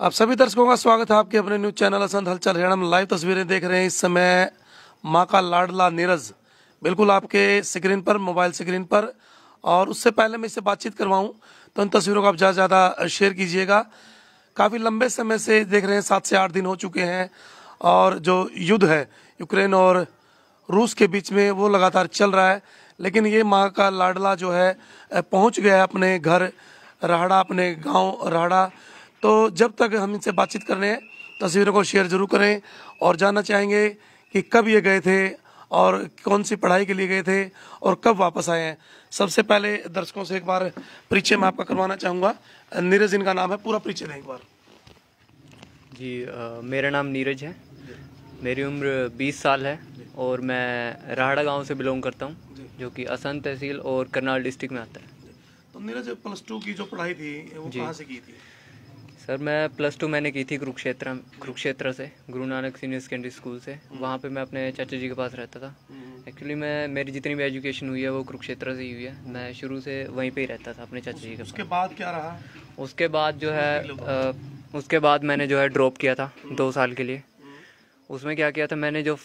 आप सभी दर्शकों का स्वागत है आपके अपने न्यूज चैनल असंत हलचल हरियाणा में। लाइव तस्वीरें देख रहे हैं इस समय मां का लाडला नीरज बिल्कुल आपके स्क्रीन पर, मोबाइल स्क्रीन पर। और उससे पहले मैं इससे बातचीत करवाऊं तो इन तस्वीरों को आप ज़्यादा ज़्यादा शेयर कीजिएगा। काफ़ी लंबे समय से देख रहे हैं, 7 से 8 दिन हो चुके हैं और जो युद्ध है यूक्रेन और रूस के बीच में वो लगातार चल रहा है। लेकिन ये माँ का लाडला जो है पहुंच गया है अपने घर राहड़ा, अपने गांव राहड़ा। तो जब तक हम इनसे बातचीत कर रहे हैं तस्वीरों को शेयर जरूर करें और जानना चाहेंगे कि कब ये गए थे और कौन सी पढ़ाई के लिए गए थे और कब वापस आए हैं। सबसे पहले दर्शकों से एक बार परिचय मैं आपका करवाना चाहूँगा। नीरज इनका नाम है, पूरा परिचय दें एक बार। जी मेरा नाम नीरज है। मेरी उम्र 20 साल है और मैं राहड़ा गांव से बिलोंग करता हूं, जो कि असंत तहसील और करनाल डिस्ट्रिक्ट में आता है। तो नीरज, +2 की जो पढ़ाई थी वो कहाँ से की थी? सर मैं +2 मैंने की थी कुरुक्षेत्र से, Guru Nanak senior secondary school से। वहाँ पे मैं अपने चाचा जी के पास रहता था। एक्चुअली मेरी जितनी भी एजुकेशन हुई है वो कुरुक्षेत्र से ही हुई है। मैं शुरू से वहीं पे ही रहता था अपने चाचा जी के पास। उसके बाद क्या रहा? उसके बाद जो है उसके बाद मैंने जो है ड्रॉप किया था 2 साल के लिए। उसमें क्या किया था मैंने, जो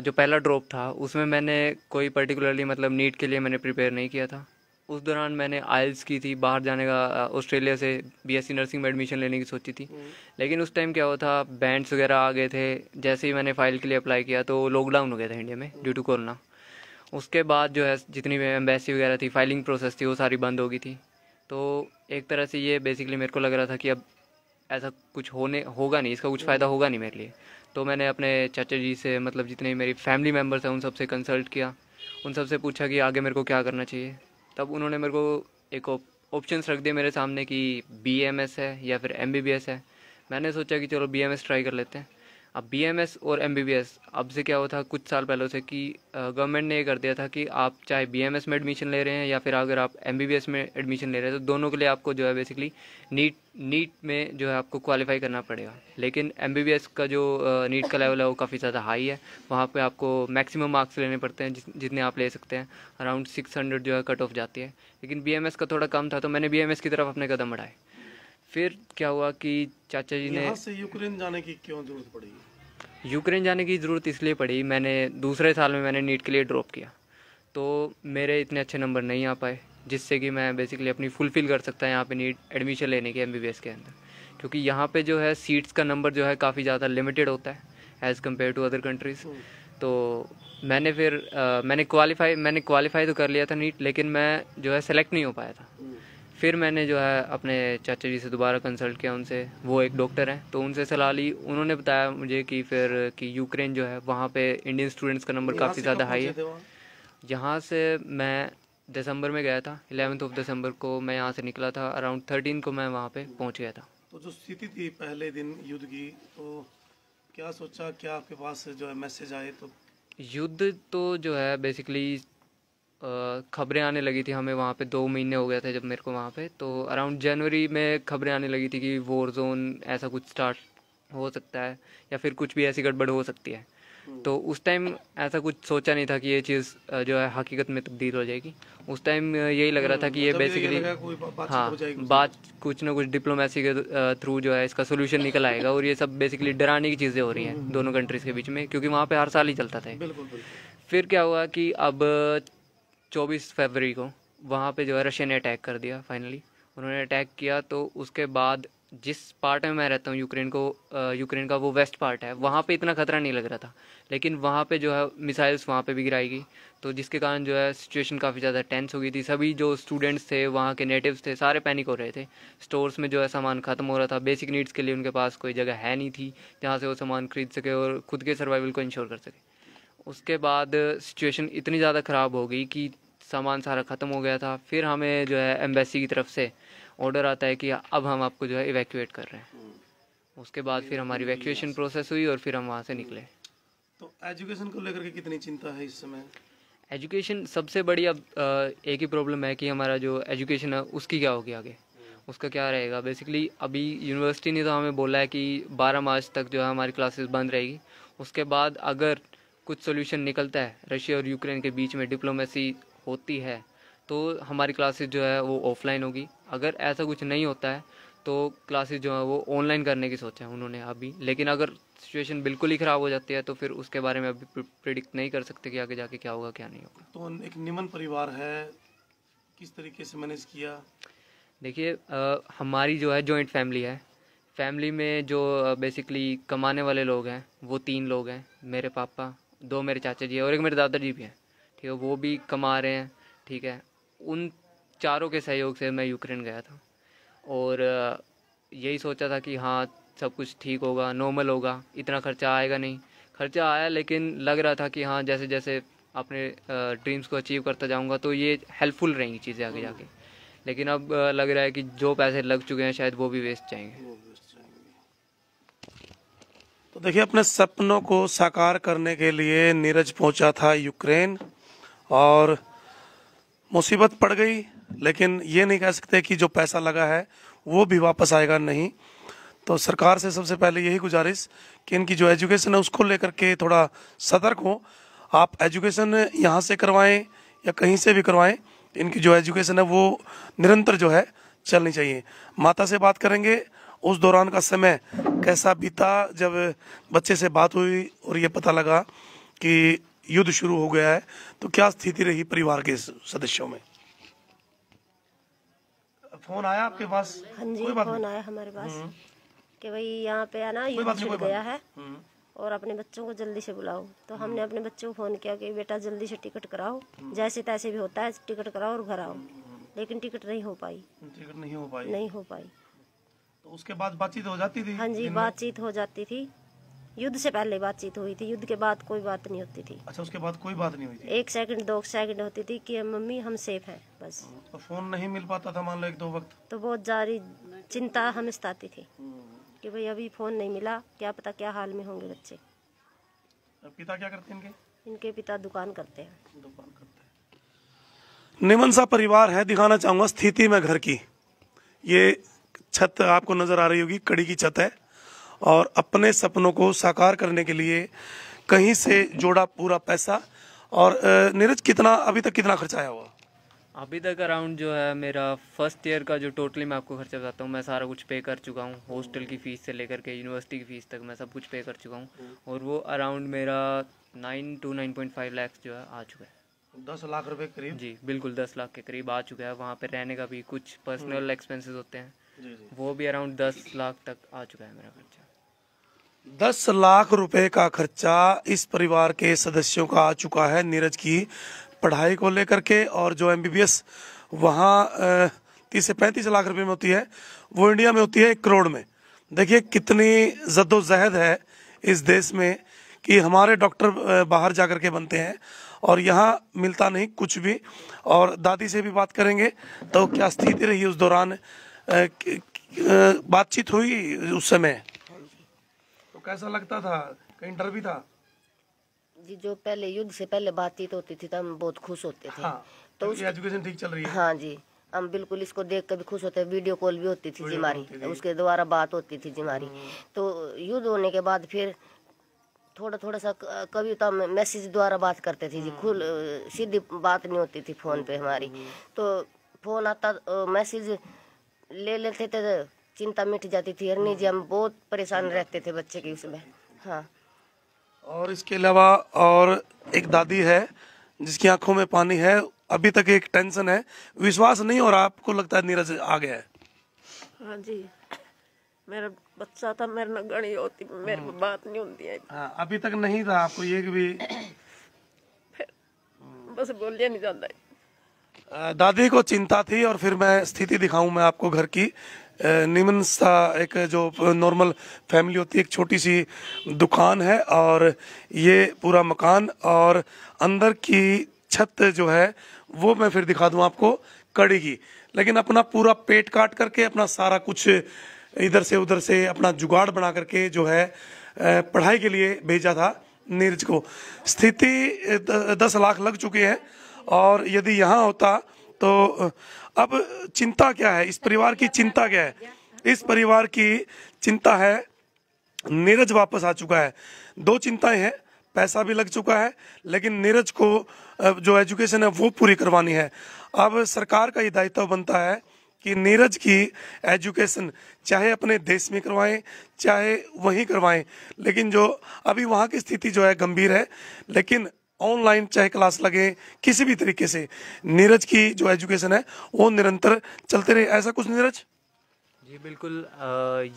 पहला ड्रॉप था उसमें मैंने कोई पर्टिकुलरली मतलब नीट के लिए मैंने प्रिपेयर नहीं किया था। उस दौरान मैंने आइल्स की थी, बाहर जाने का, ऑस्ट्रेलिया से बीएससी नर्सिंग में एडमिशन लेने की सोची थी। लेकिन उस टाइम क्या हुआ था, बैंड्स वगैरह आ गए थे। जैसे ही मैंने फ़ाइल के लिए अप्लाई किया तो लॉकडाउन हो गया था इंडिया में ड्यू टू कोरोना। उसके बाद जो है जितनी भी एम्बेसी वगैरह थी, फाइलिंग प्रोसेस थी, वो सारी बंद हो गई थी। तो एक तरह से ये बेसिकली मेरे को लग रहा था कि अब ऐसा कुछ होगा नहीं, इसका कुछ फ़ायदा होगा नहीं मेरे लिए। तो मैंने अपने चाचा जी से, मतलब जितने मेरी फैमिली मेम्बर्स हैं उन सब से कंसल्ट किया, उन सब से पूछा कि आगे मेरे को क्या करना चाहिए। तब उन्होंने मेरे को एक ऑप्शंस रख दिए मेरे सामने कि बीएमएस है या फिर एमबीबीएस है। मैंने सोचा कि चलो बीएमएस ट्राई कर लेते हैं। अब बीएमएस और एमबीबीएस, अब से क्या हुआ था कुछ साल पहले से कि गवर्नमेंट ने ये कर दिया था कि आप चाहे बीएमएस में एडमिशन ले रहे हैं या फिर अगर आप एमबीबीएस में एडमिशन ले रहे हैं तो दोनों के लिए आपको जो है बेसिकली नीट में जो है आपको क्वालिफाई करना पड़ेगा। लेकिन एमबीबीएस का जो नीट का लेवल है वो काफ़ी ज़्यादा हाई है। वहाँ पे आपको मैक्सिमम मार्क्स लेने पड़ते हैं जितने आप ले सकते हैं। अराउंड 600 जो है कट ऑफ जाती है। लेकिन बीएमएस का थोड़ा कम था तो मैंने बीएमएस की तरफ अपने कदम बढ़ाए। फिर क्या हुआ कि चाचा जी ने, यहाँ से यूक्रेन जाने की क्यों जरूरत पड़ी? यूक्रेन जाने की ज़रूरत इसलिए पड़ी, मैंने दूसरे साल में मैंने नीट के लिए ड्रॉप किया तो मेरे इतने अच्छे नंबर नहीं आ पाए जिससे कि मैं बेसिकली अपनी फुलफ़िल कर सकता यहाँ पे नीट एडमिशन लेने के एमबीबीएस के अंदर। क्योंकि यहाँ पे जो है सीट्स का नंबर जो है काफ़ी ज़्यादा लिमिटेड होता है as compared to other countries. तो मैंने फिर मैंने क्वालिफाई तो कर लिया था नीट, लेकिन मैं जो है सेलेक्ट नहीं हो पाया था। फिर मैंने जो है अपने चाचा जी से दोबारा कंसल्ट किया, उनसे, वो एक डॉक्टर हैं तो उनसे सलाह ली। उन्होंने बताया मुझे कि फिर कि यूक्रेन जो है वहाँ पे इंडियन स्टूडेंट्स का नंबर काफ़ी ज़्यादा हाई है। यहाँ से मैं दिसंबर में गया था, 11 दिसंबर को मैं यहाँ से निकला था। अराउंड 13 को मैं वहाँ पे पहुँच गया था। तो जो स्थिति थी पहले दिन युद्ध की, तो क्या सोचा, क्या आपके पास जो है मैसेज आए? तो युद्ध तो जो है बेसिकली खबरें आने लगी थी हमें वहाँ पे, 2 महीने हो गए थे जब मेरे को वहाँ पे। तो अराउंड जनवरी में खबरें आने लगी थी कि वॉर जोन ऐसा कुछ स्टार्ट हो सकता है या फिर कुछ भी ऐसी गड़बड़ हो सकती है। तो उस टाइम ऐसा कुछ सोचा नहीं था कि ये चीज़ जो है हकीकत में तब्दील हो जाएगी। उस टाइम यही लग रहा था कि ये बेसिकली, हाँ, बात कुछ ना कुछ डिप्लोमेसी के थ्रू जो है इसका सोल्यूशन निकल आएगा। और ये सब बेसिकली डराने की चीज़ें हो रही हैं दोनों कंट्रीज़ के बीच में, क्योंकि वहाँ पे हर साल ही चलता था। फिर क्या हुआ कि अब 24 फरवरी को वहाँ पे जो है रशिया ने अटैक कर दिया। फाइनली उन्होंने अटैक किया तो उसके बाद जिस पार्ट में मैं रहता हूँ यूक्रेन का वो वेस्ट पार्ट है, वहाँ पे इतना खतरा नहीं लग रहा था। लेकिन वहाँ पे जो है मिसाइल्स वहाँ पे भी गिराई गई, तो जिसके कारण जो है सिचुएशन काफ़ी ज़्यादा टेंस हो गई थी। सभी जो स्टूडेंट्स थे, वहाँ के नेटिव्स थे, सारे पैनिक हो रहे थे। स्टोर्स में जो है सामान ख़त्म हो रहा था, बेसिक नीड्स के लिए उनके पास कोई जगह है नहीं थी जहाँ से वो सामान खरीद सके और खुद के सर्वाइवल को इंश्योर कर सके। उसके बाद सिचुएशन इतनी ज़्यादा ख़राब हो गई कि सामान सारा ख़त्म हो गया था। फिर हमें जो है एम्बेसी की तरफ से ऑर्डर आता है कि अब हम आपको जो है इवैक्यूएट कर रहे हैं। उसके बाद फिर हमारी इवैक्यूएशन प्रोसेस हुई और फिर हम वहाँ से निकले। तो एजुकेशन को लेकर के कितनी चिंता है इस समय? एजुकेशन सबसे बड़ी अब एक ही प्रॉब्लम है कि हमारा जो एजुकेशन है उसकी क्या होगी आगे, उसका क्या रहेगा। बेसिकली अभी यूनिवर्सिटी ने तो हमें बोला है कि 12 मार्च तक जो है हमारी क्लासेस बंद रहेगी। उसके बाद अगर कुछ सोल्यूशन निकलता है रशिया और यूक्रेन के बीच में, डिप्लोमेसी होती है, तो हमारी क्लासेस जो है वो ऑफलाइन होगी। अगर ऐसा कुछ नहीं होता है तो क्लासेस जो है वो ऑनलाइन करने की सोचा है उन्होंने अभी, लेकिन अगर सिचुएशन बिल्कुल ही ख़राब हो जाती है तो फिर उसके बारे में अभी प्रिडिक्ट नहीं कर सकते कि आगे जाके क्या होगा क्या नहीं होगा। तो एक निमन परिवार है, किस तरीके से मैनेज किया? देखिए हमारी जो है जॉइंट फैमिली है। फैमिली में जो बेसिकली कमाने वाले लोग हैं वो 3 लोग हैं, मेरे पापा, 2 मेरे चाचा जी हैं और एक मेरे दादाजी भी हैं, ठीक है, वो भी कमा रहे हैं, ठीक है। उन चारों के सहयोग से मैं यूक्रेन गया था और यही सोचा था कि हाँ सब कुछ ठीक होगा, नॉर्मल होगा, इतना खर्चा आएगा नहीं। खर्चा आया, लेकिन लग रहा था कि हाँ जैसे जैसे अपने ड्रीम्स को अचीव करता जाऊँगा तो ये हेल्पफुल रहेंगी चीज़ें आगे जाके। लेकिन अब लग रहा है कि जो पैसे लग चुके हैं शायद वो भी वेस्ट जाएंगे। तो देखिए, अपने सपनों को साकार करने के लिए नीरज पहुंचा था यूक्रेन और मुसीबत पड़ गई, लेकिन ये नहीं कह सकते कि जो पैसा लगा है वो भी वापस आएगा नहीं। तो सरकार से सबसे पहले यही गुजारिश कि इनकी जो एजुकेशन है उसको लेकर के थोड़ा सतर्क हो। आप एजुकेशन यहाँ से करवाएं या कहीं से भी करवाएं, इनकी जो एजुकेशन है वो निरंतर जो है चलनी चाहिए। माता से बात करेंगे, उस दौरान का समय कैसा बीता जब बच्चे से बात हुई और ये पता लगा कि युद्ध शुरू हो गया है, तो क्या स्थिति रही परिवार के सदस्यों में? फोन आया आपके पास? हाँ जी, फोन आया हमारे पास कि भाई यहाँ पे है ना युद्ध छिड़ गया है और अपने बच्चों को जल्दी से बुलाओ। तो हमने अपने बच्चों को फोन किया कि बेटा जल्दी से टिकट कराओ, जैसे तैसे भी होता है टिकट कराओ और घर आओ। लेकिन टिकट नहीं हो पाई। टिकट नहीं हो पाई? नहीं हो पाई। तो उसके बाद बातचीत हो जाती थी? हाँ जी, बातचीत हो जाती थी। युद्ध से पहले बातचीत हुई थी, युद्ध के बाद कोई बात नहीं होती थी। अच्छा, उसके बाद कोई बात नहीं हुई थी? 1 सेकंड 2 सेकंड होती थी कि मम्मी हम सेफ हैं, बस। तो फोन नहीं मिल पाता था मान लो 1-2 वक्त? तो बहुत जारी चिंता हमें सताती थी कि भाई अभी फोन नहीं मिला, क्या पता क्या हाल में होंगे बच्चे। पिता क्या करते हैं इनके? इनके पिता दुकान करते हैं। दुकान करते हैं। निमन सा परिवार है। दिखाना चाहूंगा स्थिति में घर की। ये छत आपको नजर आ रही होगी, कड़ी की छत है और अपने सपनों को साकार करने के लिए कहीं से जोड़ा पूरा पैसा। और नीरज, कितना अभी तक कितना खर्चा आया हुआ? अभी तक अराउंड जो है मेरा फर्स्ट ईयर का जो टोटली मैं आपको खर्चा बताता हूँ, मैं सारा कुछ पे कर चुका हूँ। हॉस्टल की फ़ीस से लेकर के यूनिवर्सिटी की फ़ीस तक मैं सब कुछ पे कर चुका हूँ और वो अराउंड मेरा 9 to 9.5 लाख जो है आ चुका है। 10 लाख रुपए करीब? जी बिल्कुल, 10 लाख के करीब आ चुका है। वहाँ पे रहने का भी कुछ पर्सनल एक्सपेंसेस होते हैं, वो भी अराउंड 10 लाख तक आ चुका है मेरा खर्चा। 10 लाख रुपए का खर्चा इस परिवार के सदस्यों का आ चुका है नीरज की पढ़ाई को लेकर के। और जो MBBS वहाँ 30 से 35 लाख रुपए में होती है, वो इंडिया में होती है 1 करोड़ में। देखिए कितनी जद्दोजहद है इस देश में कि हमारे डॉक्टर बाहर जा कर के बनते हैं और यहाँ मिलता नहीं कुछ भी। और दादी से भी बात करेंगे तो क्या स्थिति रही उस दौरान, बातचीत हुई उस समय तो कैसा लगता था? कहीं डर भी था? जी, जो पहले युद्ध से पहले बातचीत होती थी तो हम बहुत खुश होते थे। हाँ, तो उसकी एजुकेशन ठीक चल रही है? हाँ जी, हम बिल्कुल इसको देख कर भी खुश होते। वीडियो कॉल भी होती थी जी हमारी, उसके द्वारा बात होती थी जी हमारी। तो युद्ध होने के बाद फिर थोड़ा थोड़ा सा कभी तो हम मैसेज द्वारा बात करते थे जी, खुल सीधी बात नहीं होती थी फोन पे हमारी। तो फोन आता, मैसेज ले लेते थे तो चिंता मिट जाती थी। नहीं जी, हम बहुत परेशान रहते थे बच्चे की उसमें। हाँ, और इसके अलावा और एक दादी है जिसकी आंखों में पानी है, अभी तक एक टेंशन है, विश्वास नहीं हो रहा। आपको लगता है नीरज आ गया है? हाँ जी, मेरा बच्चा था, मेरे न गणी होती, मेरे को बात नहीं होती है। हाँ, अभी तक नहीं था आपको ये भी? बस बोलिए नहीं जाता है। दादी को चिंता थी। और फिर मैं स्थिति दिखाऊं मैं आपको घर की। निमन सा एक जो नॉर्मल फैमिली होती है, एक छोटी सी दुकान है और ये पूरा मकान और अंदर की छत जो है वो मैं फिर दिखा दूं आपको कड़ी की। लेकिन अपना पूरा पेट काट करके अपना सारा कुछ इधर से उधर से अपना जुगाड़ बना करके जो है पढ़ाई के लिए भेजा था नीरज को। स्थिति 10 लाख लग चुके हैं और यदि यहाँ होता तो अब चिंता क्या है? इस परिवार की चिंता क्या है? इस परिवार की चिंता है नीरज वापस आ चुका है। 2 चिंताएं हैं, पैसा भी लग चुका है लेकिन नीरज को जो एजुकेशन है वो पूरी करवानी है। अब सरकार का ये दायित्व बनता है कि नीरज की एजुकेशन चाहे अपने देश में करवाएं चाहे वहीं करवाएं, लेकिन जो अभी वहाँ की स्थिति जो है गंभीर है, लेकिन ऑनलाइन चाहे क्लास लगे किसी भी तरीके से नीरज की जो एजुकेशन है वो निरंतर चलते रहे। ऐसा कुछ नीरज? जी बिल्कुल,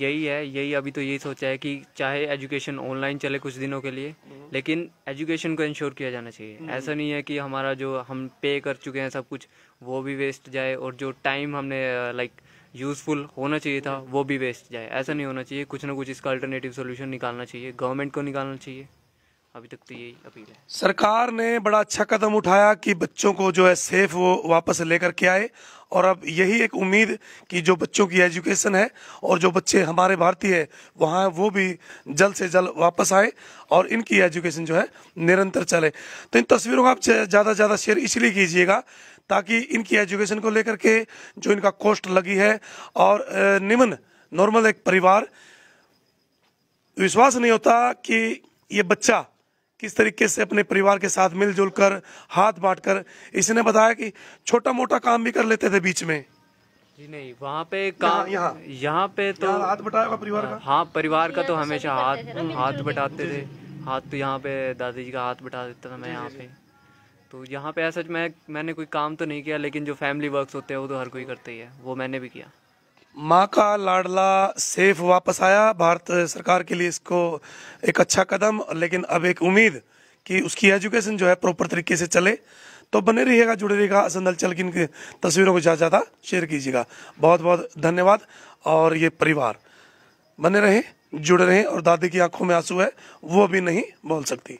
यही है, यही अभी तो यही सोचा है कि चाहे एजुकेशन ऑनलाइन चले कुछ दिनों के लिए, लेकिन एजुकेशन को इंश्योर किया जाना चाहिए। ऐसा नहीं है कि हमारा जो हम पे कर चुके हैं सब कुछ वो भी वेस्ट जाए, और जो टाइम हमने लाइक यूज़फुल होना चाहिए था वो भी वेस्ट जाए। ऐसा नहीं होना चाहिए, कुछ ना कुछ इसका अल्टरनेटिव सोल्यूशन निकालना चाहिए, गवर्नमेंट को निकालना चाहिए। अभी तक तो यही अपील है। सरकार ने बड़ा अच्छा कदम उठाया कि बच्चों को जो है सेफ वो वापस लेकर के आए, और अब यही एक उम्मीद कि जो बच्चों की एजुकेशन है और जो बच्चे हमारे भारतीय है वहाँ वो भी जल्द से जल्द वापस आए और इनकी एजुकेशन जो है निरंतर चले। तो इन तस्वीरों को आप ज़्यादा से ज़्यादा शेयर इसलिए कीजिएगा ताकि इनकी एजुकेशन को लेकर के जो इनका कॉस्ट लगी है, और निम्न नॉर्मल एक परिवार, विश्वास नहीं होता कि ये बच्चा किस तरीके से अपने परिवार के साथ मिलजुल कर हाथ बांटकर, इसने बताया कि छोटा मोटा काम भी कर लेते थे बीच में। जी नहीं, वहाँ पे काम यहाँ पे तो हाथ बटाया होगा परिवार का। हाँ, परिवार का तो हमेशा हाथ बटाते थे। हाथ तो यहाँ पे दादाजी का हाथ बटा देता था मैं यहाँ पे। तो यहाँ पे ऐसा मैंने कोई काम तो नहीं किया, लेकिन जो फैमिली वर्क्स होते हैं वो तो हर कोई करता ही है, वो मैंने भी किया। माँ का लाडला सेफ वापस आया। भारत सरकार के लिए इसको एक अच्छा कदम, लेकिन अब एक उम्मीद कि उसकी एजुकेशन जो है प्रॉपर तरीके से चले। तो बने रहिएगा, जुड़े रहिएगा असंध हलचल की इनकी तस्वीरों को ज़्यादा शेयर कीजिएगा। बहुत बहुत धन्यवाद। और ये परिवार बने रहे, जुड़े रहे, और दादी की आंखों में आंसू है वो भी नहीं बोल सकती।